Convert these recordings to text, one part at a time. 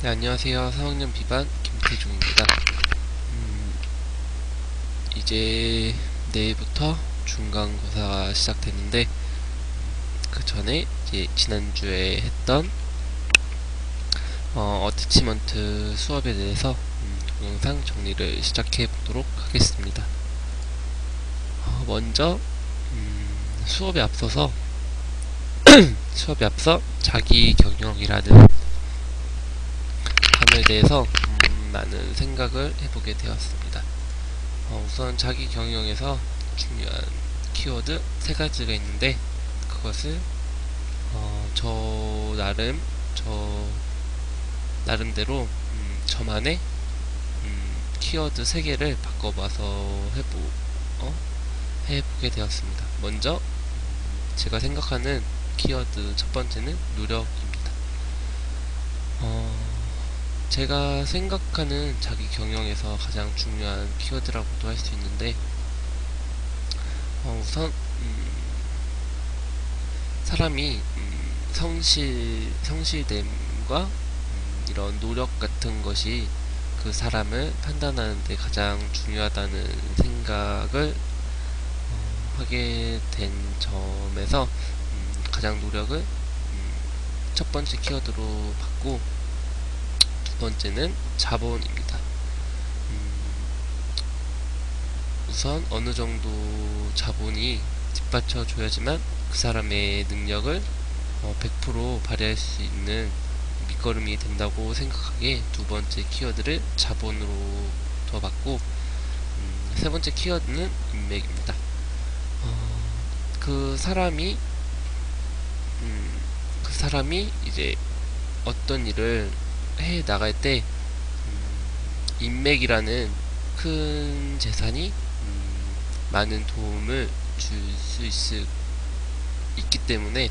네, 안녕하세요. 4학년 B반 김태중입니다. 이제 내일부터 중간고사가 시작되는데 그 전에 이제 지난주에 했던 어태치먼트 수업에 대해서 동영상 정리를 시작해 보도록 하겠습니다. 먼저 수업에 앞서 자기 경영이라는 단어에 대해서 많은 생각을 해보게 되었습니다. 우선 자기 경영에서 중요한 키워드 세 가지가 있는데 그것을 저 나름대로 저만의 키워드 세 개를 바꿔봐서 해보게 되었습니다. 먼저 제가 생각하는 키워드 첫 번째는 노력입니다. 제가 생각하는 자기 경영에서 가장 중요한 키워드라고도 할 수 있는데 우선 사람이 성실됨과 이런 노력 같은 것이 그 사람을 판단하는 데 가장 중요하다는 생각을 하게 된 점에서 가장 노력을 첫 번째 키워드로 받고, 두 번째는 자본입니다. 우선 어느 정도 자본이 뒷받쳐 줘야지만 그 사람의 능력을 100% 발휘할 수 있는 밑거름이 된다고 생각하기에 두 번째 키워드를 자본으로 둬봤고, 세 번째 키워드는 인맥입니다. 그 사람이 이제 어떤 일을 해 나갈 때 인맥이라는 큰 재산이 많은 도움을 줄 수 있기 때문에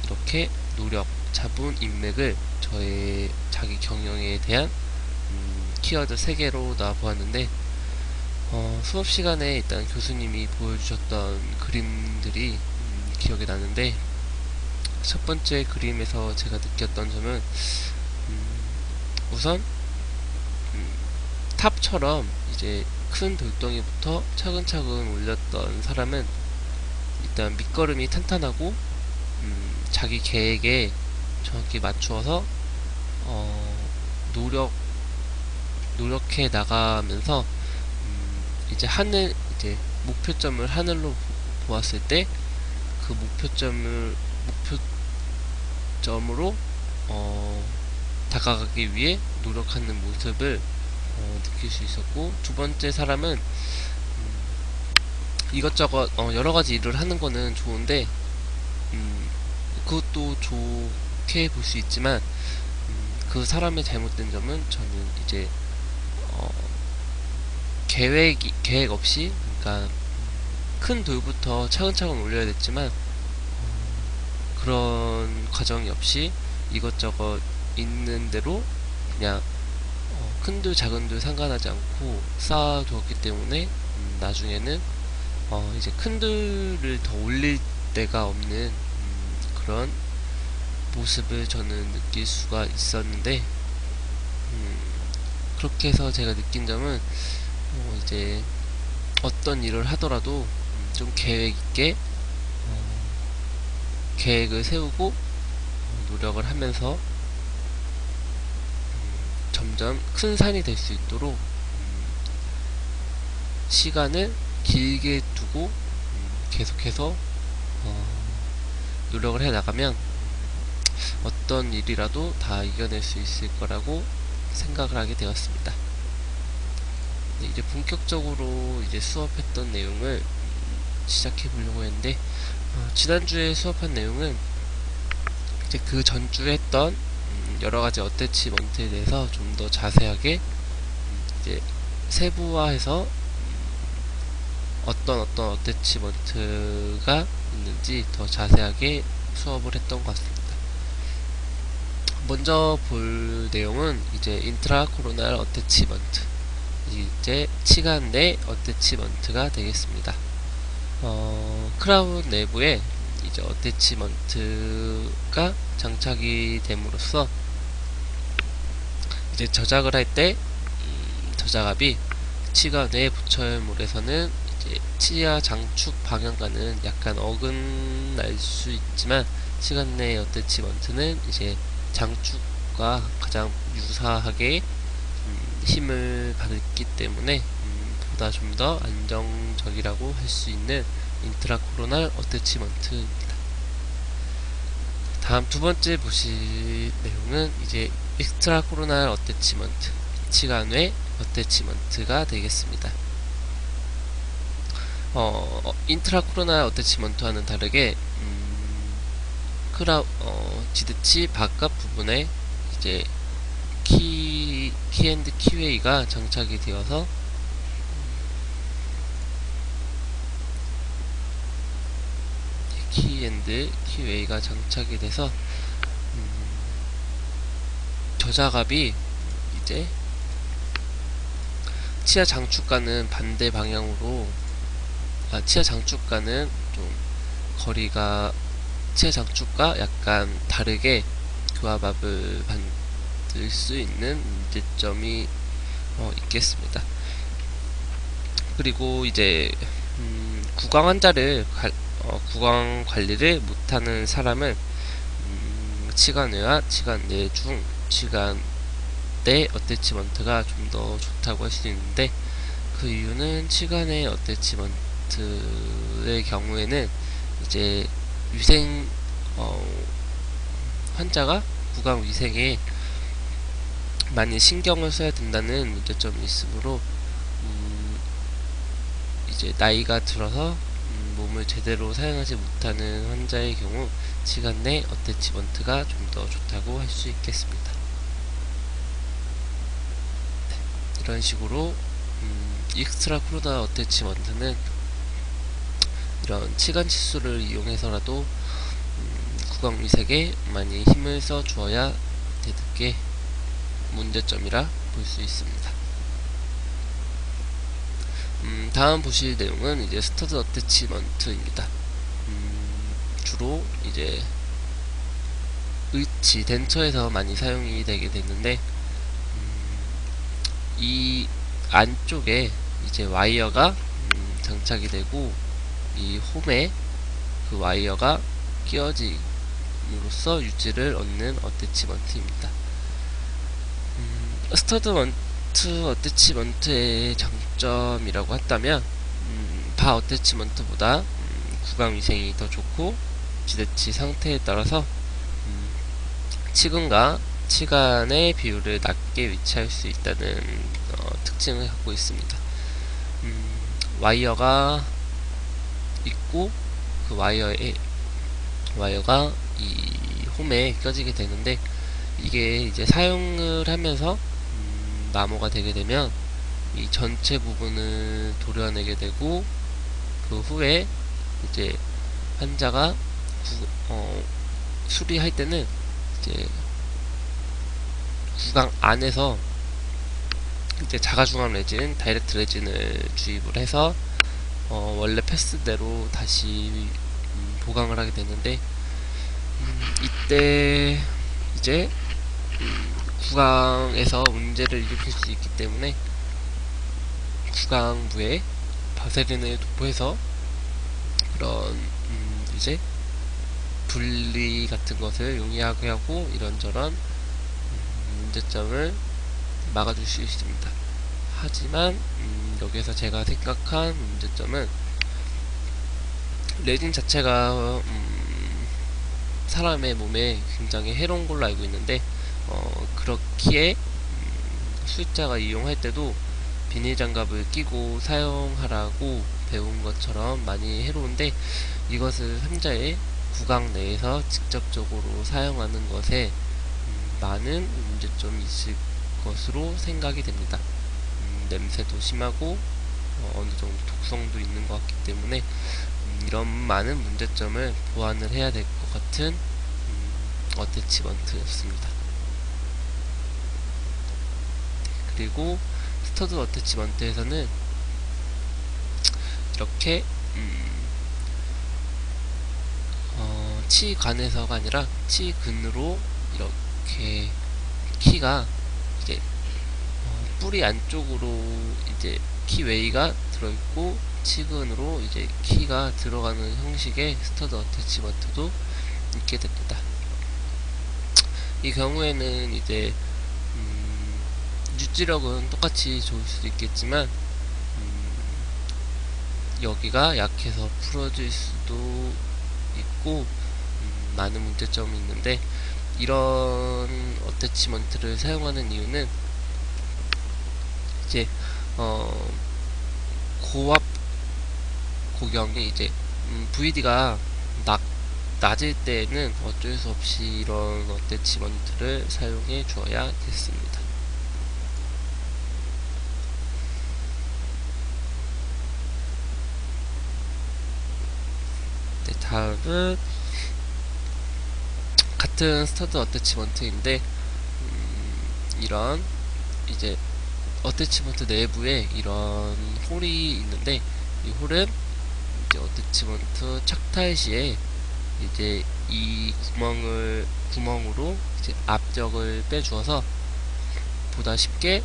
이렇게 노력, 자본, 인맥을 저의 자기 경영에 대한 키워드 3개로 놔보았는데 수업 시간에 일단 교수님이 보여주셨던 그림들이 기억이 나는데, 첫 번째 그림에서 제가 느꼈던 점은 우선 탑처럼 이제 큰 돌덩이부터 차근차근 올렸던 사람은 일단 밑거름이 탄탄하고 자기 계획에 정확히 맞추어서 노력해 나가면서 이제 목표점을 하늘로 보았을 때 그 목표점으로 다가가기 위해 노력하는 모습을 느낄 수 있었고, 두 번째 사람은 이것저것 여러가지 일을 하는 거는 좋은데 그것도 좋게 볼 수 있지만 그 사람의 잘못된 점은 저는 이제 계획 없이, 그러니까 큰 돌부터 차근차근 올려야 됐지만 그런 과정이 없이 이것저것 있는 대로 그냥 큰 돌 작은 돌 상관하지 않고 쌓아두었기 때문에 나중에는 이제 큰 돌을 더 올릴 데가 없는 그런 모습을 저는 느낄 수가 있었는데, 그렇게 해서 제가 느낀 점은 이제 어떤 일을 하더라도 좀 계획 있게 계획을 세우고 노력을 하면서 점점 큰 산이 될 수 있도록 시간을 길게 두고 계속해서 노력을 해 나가면 어떤 일이라도 다 이겨낼 수 있을 거라고 생각을 하게 되었습니다. 네, 이제 본격적으로 이제 수업했던 내용을 시작해 보려고 했는데, 지난주에 수업한 내용은 이제 그 전주에 했던 여러가지 어태치먼트에 대해서 좀 더 자세하게 이제 세부화해서 어떤 어태치먼트가 있는지 더 자세하게 수업을 했던 것 같습니다. 먼저 볼 내용은 이제 인트라 코로날 어태치먼트, 이제 치간 내 어태치먼트가 되겠습니다. 크라운 내부에 이제 어태치먼트가 장착이 됨으로써 이제 저작을 할 때 저작압이 치관외 부처물에서는 이제 치아 장축 방향과는 약간 어긋날 수 있지만 치관 내 어태치먼트는 이제 장축과 가장 유사하게 힘을 받기 때문에 보다 좀 더 안정적이라고 할 수 있는 인트라코로날 어태치먼트입니다. 다음 두 번째 보실 내용은 이제 익스트라코로날 어태치먼트, 치관외 어태치먼트가 되겠습니다. 인트라코로날 어태치먼트와는 다르게 지드치 바깥 부분에 이제 키앤드 키웨이가 장착이 되어서 키앤드 키웨이가 장착이 돼서 저작압이 이제 치아 장축과는 반대 방향으로 치아 장축과는 좀 거리가 치아 장축과 약간 다르게 교합압을 받을 수 있는 문제점이 있겠습니다. 그리고 이제 구강 환자를 구강 관리를 못하는 사람은 치관외와 치관내 중 치관내 어태치먼트가 좀 더 좋다고 할 수 있는데, 그 이유는 치관내 어태치먼트의 경우에는 이제 위생 환자가 구강 위생에 많이 신경을 써야 된다는 문제점이 있으므로 이제 나이가 들어서 몸을 제대로 사용하지 못하는 환자의 경우 치관 내 어태치먼트가 좀 더 좋다고 할 수 있겠습니다. 네, 이런 식으로 익스트라코로날 어태치먼트는 이런 치관 치수를 이용해서라도 구강 위생에 많이 힘을 써 주어야 되는 게 문제점이라 볼 수 있습니다. 다음 보실 내용은 이제 스터드 어태치먼트입니다. 주로 이제 의치 덴처에서 많이 사용이 되게 되는데, 이 안쪽에 이제 와이어가 장착이 되고 이 홈에 그 와이어가 끼워짐으로써 유지를 얻는 어태치먼트입니다. 스터드 어태치먼트의 장점이라고 한다면 바 어태치먼트보다 구강 위생이 더 좋고 지대치 상태에 따라서 치근과 치관의 비율을 낮게 위치할 수 있다는 특징을 갖고 있습니다. 와이어가 있고 그 와이어가 이 홈에 껴지게 되는데, 이게 이제 사용을 하면서 마모가 되게 되면 이 전체 부분을 도려내게 되고, 그 후에 이제 환자가 수리할 때는 이제 구강 안에서 이제 자가중압 레진, 다이렉트 레진을 주입을 해서 원래 패스대로 다시 보강을 하게 되는데, 이때 이제 구강에서 문제를 일으킬 수 있기 때문에 구강부에 바세린을 도포해서 그런 이제 분리 같은 것을 용이하게 하고 이런저런 문제점을 막아줄 수 있습니다. 하지만 여기서 제가 생각한 문제점은 레진 자체가 사람의 몸에 굉장히 해로운 걸로 알고 있는데, 그렇기에 수입자가 이용할 때도 비닐 장갑을 끼고 사용하라고 배운 것처럼 많이 해로운데, 이것을 환자의 구강 내에서 직접적으로 사용하는 것에 많은 문제점이 있을 것으로 생각이 됩니다. 냄새도 심하고 어느 정도 독성도 있는 것 같기 때문에 이런 많은 문제점을 보완을 해야 될 것 같은 어태치먼트였습니다. 그리고 스터드 어태치먼트에서는 이렇게 치관에서가 아니라 치근으로 이렇게 키가 이제 뿌리 안쪽으로 이제 키웨이가 들어있고 측은으로 이제 키가 들어가는 형식의 스터드 어태치먼트도 있게 됩니다. 이 경우에는 이제 유지력은 똑같이 좋을 수도 있겠지만 여기가 약해서 풀어질 수도 있고 많은 문제점이 있는데, 이런 어태치먼트를 사용하는 이유는 이제 고압 고경이 이제 VD가 낮을 때에는 어쩔 수 없이 이런 어태치먼트를 사용해 주어야겠습니다. 네, 다음은 같은 스터드 어태치먼트인데 이런 이제 어태치먼트 내부에 이런 홀이 있는데, 이 홀은 이제 어태치먼트 착탈 시에 이제 이 구멍으로 이제 압력을 빼주어서 보다 쉽게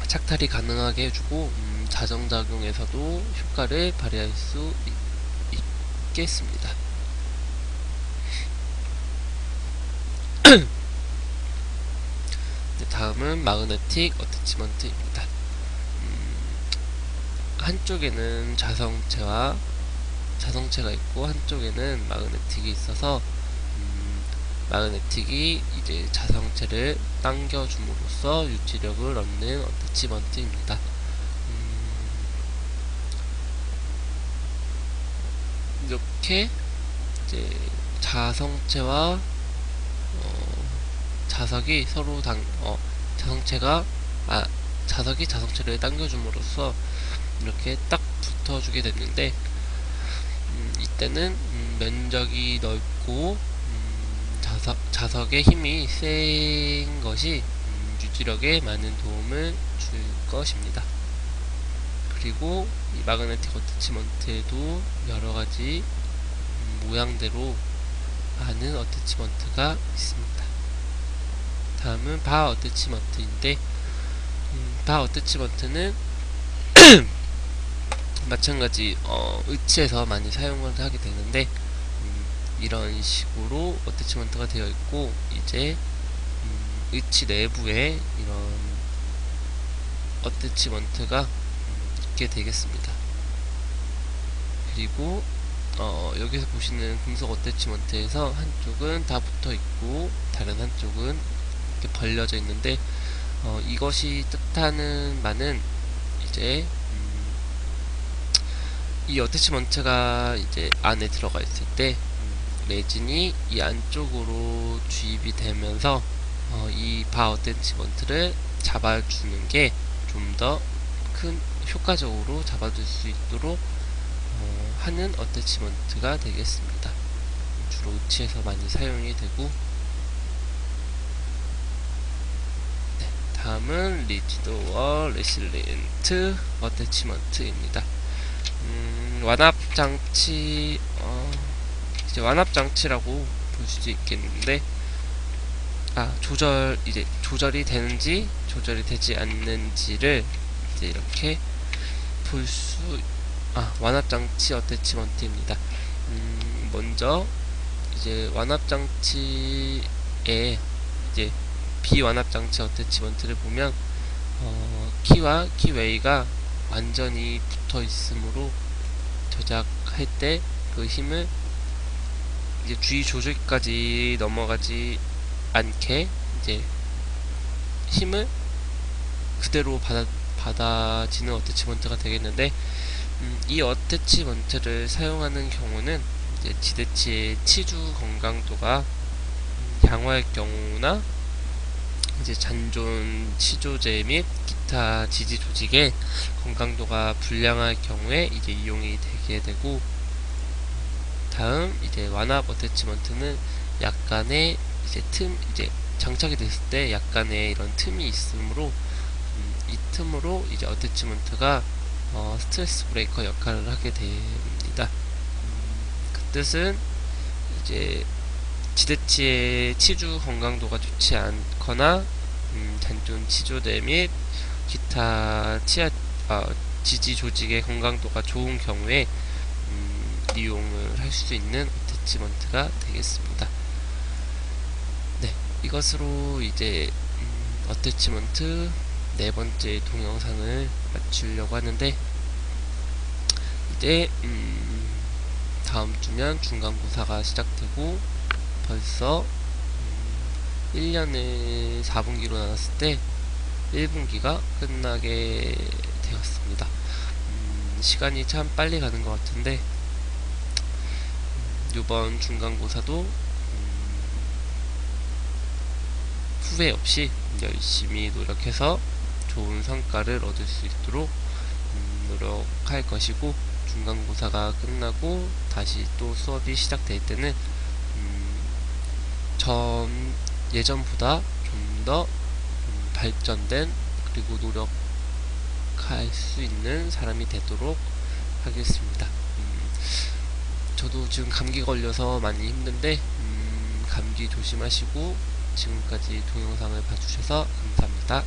착탈이 가능하게 해주고 자정작용에서도 효과를 발휘할 수 있겠습니다. 다음은 마그네틱 어태치먼트입니다. 한쪽에는 자성체가 있고 한쪽에는 마그네틱이 있어서 마그네틱이 이제 자성체를 당겨줌으로써 유지력을 얻는 어태치먼트입니다. 이렇게 이제 자성체와 자석이 서로 자석이 자성체를 당겨줌으로써 이렇게 딱 붙어주게 됐는데, 이때는 면적이 넓고 자석의 힘이 센 것이 유지력에 많은 도움을 줄 것입니다. 그리고 이 마그네틱 어태치먼트에도 여러가지 모양대로 많은 어태치먼트가 있습니다. 다음은 바 어태치먼트인데, 바 어태치먼트는 마찬가지 의치에서 많이 사용을 하게 되는데, 이런 식으로 어태치먼트가 되어 있고 이제 의치 내부에 이런 어태치먼트가 있게 되겠습니다. 그리고 여기서 보시는 금속 어태치먼트에서 한쪽은 다 붙어 있고 다른 한쪽은 이렇게 벌려져 있는데, 이것이 뜻하는 바는 이제 이 어태치먼트가 이제 안에 들어가 있을 때 레진이 이 안쪽으로 주입이 되면서 이 바 어태치먼트를 잡아주는 게 좀 더 큰 효과적으로 잡아줄 수 있도록 하는 어태치먼트가 되겠습니다. 주로 의치에서 많이 사용이 되고, 네, 다음은 리지드워 레실리엔트 어태치먼트입니다. 완합장치, 이제 완합장치라고 볼 수도 있겠는데, 조절이 되는지 조절이 되지 않는지를 이제 이렇게 완합장치 어태치먼트입니다. 먼저 이제 완합장치에 이제 비완합장치 어태치먼트를 보면 키와 키웨이가 완전히 붙어 있으므로 조작할 때 그 힘을 이제 주의 조절까지 넘어가지 않게 이제 힘을 그대로 받아지는 어태치먼트가 되겠는데, 이 어태치먼트를 사용하는 경우는 이제 지대치의 치주 건강도가 양호할 경우나 이제 잔존 치조제 및 기타 지지 조직의 건강도가 불량할 경우에 이제 이용이 되게 되고, 다음 이제 완합 어태치먼트는 약간의 이제 장착이 됐을 때 약간의 이런 틈이 있으므로 이 틈으로 이제 어태치먼트가 스트레스 브레이커 역할을 하게 됩니다. 그 뜻은 이제 지대치의 치주 건강도가 좋지 않거나 잔존 치조대 및 기타 지지 조직의 건강도가 좋은 경우에 이용을 할 수 있는 어태치먼트가 되겠습니다. 네, 이것으로 이제 어태치먼트 네 번째 동영상을 마치려고 하는데, 이제 다음 주면 중간고사가 시작되고 벌써 1년을 4분기로 나눴을 때 1분기가 끝나게 되었습니다. 시간이 참 빨리 가는 것 같은데, 이번 중간고사도 후회 없이 열심히 노력해서 좋은 성과를 얻을 수 있도록 노력할 것이고, 중간고사가 끝나고 다시 또 수업이 시작될 때는 예전보다 좀 더 발전된, 그리고 노력할 수 있는 사람이 되도록 하겠습니다. 저도 지금 감기 걸려서 많이 힘든데 감기 조심하시고 지금까지 동영상을 봐주셔서 감사합니다.